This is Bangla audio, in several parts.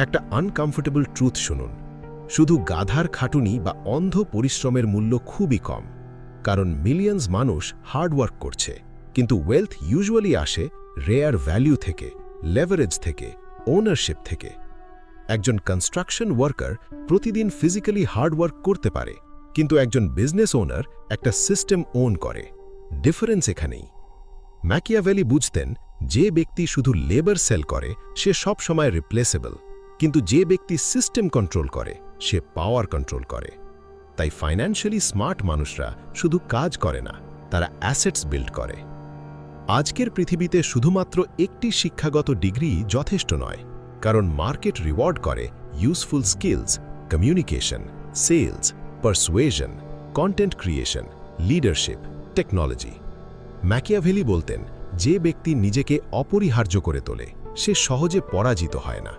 একটা আনকমফোর্টেবল ট্রুথ শুনুন, শুধু গাধার খাটুনি বা অন্ধ পরিশ্রমের মূল্য খুবই কম। কারণ মিলিয়ন্স মানুষ হার্ডওয়ার্ক করছে, কিন্তু ওয়েলথ ইউজুয়ালি আসে রেয়ার ভ্যালু থেকে, লেভারেজ থেকে, ওনারশিপ থেকে। একজন কনস্ট্রাকশন ওয়ার্কার প্রতিদিন ফিজিক্যালি হার্ডওয়ার্ক করতে পারে, কিন্তু একজন বিজনেস ওনার একটা সিস্টেম ওন করে। ডিফারেন্স এখানেই। ম্যাকিয়াভেলি বুঝতেন, যে ব্যক্তি শুধু লেবার সেল করে সে সব সময় রিপ্লেসেবল, কিন্তু যে ব্যক্তি সিস্টেম কন্ট্রোল করে সে পাওয়ার কন্ট্রোল করে। তাই ফাইন্যান্সিয়ালি স্মার্ট মানুষরা শুধু কাজ করে না, তারা অ্যাসেটস বিল্ড করে। আজকের পৃথিবীতে শুধুমাত্র একটি শিক্ষাগত ডিগ্রি যথেষ্ট নয়, কারণ মার্কেট রিওয়ার্ড করে useful skills, communication, sales, persuasion, content creation, leadership, technology. Machiavelli বলতেন, যে ব্যক্তি নিজেকে অপরিহার্য করে তোলে সে সহজে পরাজিত হয় না।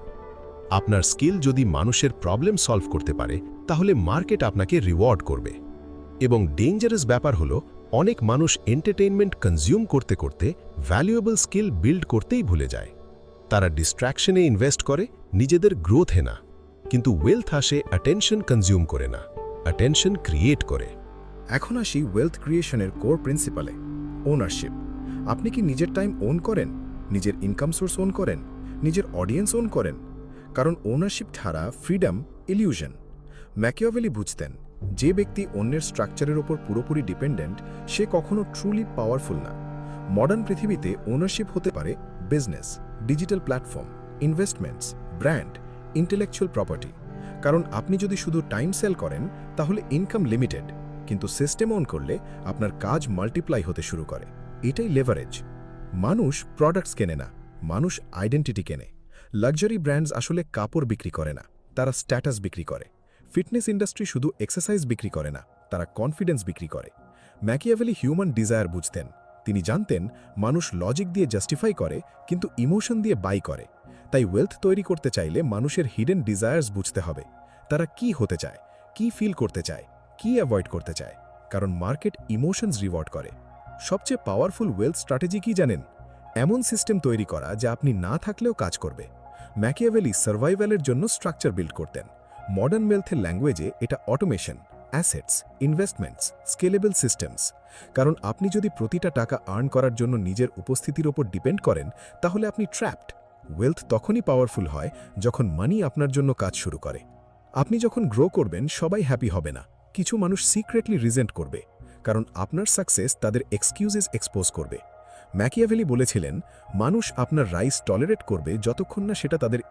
আপনার স্কিল যদি মানুষের প্রবলেম সলভ করতে পারে, তাহলে মার্কেট আপনাকে রিওয়ার্ড করবে। এবং ডেঞ্জারাস ব্যাপার হলো, অনেক মানুষ এন্টারটেইনমেন্ট কনজিউম করতে করতে ভ্যালুয়েবল স্কিল বিল্ড করতেই ভুলে যায়। তারা ডিস্ট্র্যাকশনে ইনভেস্ট করে, নিজেদের গ্রোথে না। কিন্তু ওয়েলথ আসে অ্যাটেনশন কনজিউম করে না, অ্যাটেনশন ক্রিয়েট করে। এখন আসি ওয়েলথ ক্রিয়েশনের কোর প্রিন্সিপালে, ওনারশিপ। আপনি কি নিজের টাইম ওন করেন, নিজের ইনকাম সোর্স ওন করেন, নিজের অডিয়েন্স ওন করেন? কারণ ওনারশিপ ছাড়া ফ্রিডম ইলিউশন। ম্যাকিয়াভেলি বুঝতেন, যে ব্যক্তি অন্যের স্ট্রাকচারের ওপর পুরোপুরি ডিপেন্ডেন্ট সে কখনো ট্রুলি পাওয়ারফুল না। মডার্ন পৃথিবীতে ওনারশিপ হতে পারে business, digital platform, investments, brand, intellectual property. কারণ আপনি যদি শুধু টাইম সেল করেন তাহলে ইনকাম লিমিটেড, কিন্তু সিস্টেম অন করলে আপনার কাজ মাল্টিপ্লাই হতে শুরু করে। এটাই লেভারেজ। মানুষ প্রোডাক্টস কেনে না, মানুষ আইডেন্টিটি কেনে। লাক্সারি ব্র্যান্ডস আসলে কাপড় বিক্রি করে না, তারা স্ট্যাটাস বিক্রি করে। ফিটনেস ইন্ডাস্ট্রি শুধু এক্সারসাইজ বিক্রি করে না, তারা কনফিডেন্স বিক্রি করে। ম্যাকিয়াভেলি হিউম্যান ডিজায়ার বুঝতেন। তিনি জানতেন, মানুষ লজিক দিয়ে জাস্টিফাই করে, কিন্তু ইমোশন দিয়ে বাই করে। তাই ওয়েলথ তৈরি করতে চাইলে মানুষের হিডেন ডিজায়ার্স বুঝতে হবে। তারা কি হতে চায়, কি ফিল করতে চায়, কি অ্যাভয়েড করতে চায়। কারণ মার্কেট ইমোশনস রিওয়ার্ড করে। সবচেয়ে পাওয়ারফুল ওয়েলথ স্ট্র্যাটেজি কি জানেন? এমন সিস্টেম তৈরি করা যা আপনি না থাকলেও কাজ করবে। ম্যাকিয়াভেলি সার্ভাইভালের জন্য স্ট্রাকচার বিল্ড করতেন। মডার্ন ওয়েলথের ল্যাঙ্গুয়েজে এটা automation, assets, investments, scalable systems. কারণ আপনি যদি প্রতিটা টাকা আর্ন করার জন্য নিজের উপস্থিতির ওপর ডিপেন্ড করেন, তাহলে আপনি ট্র্যাপড। ওয়েলথ তখনই পাওয়ারফুল হয় যখন মানি আপনার জন্য কাজ শুরু করে। আপনি যখন গ্রো করবেন সবাই হ্যাপি হবে না, কিছু মানুষ সিক্রেটলি রিজেন্ট করবে, কারণ আপনার সাকসেস তাদের এক্সকিউজেস এক্সপোজ করবে। ম্যাকিয়াভেলি বলেছিলেন, মানুষ আপনার রাইস টলারেট করবে যতক্ষণ না সেটা তাদের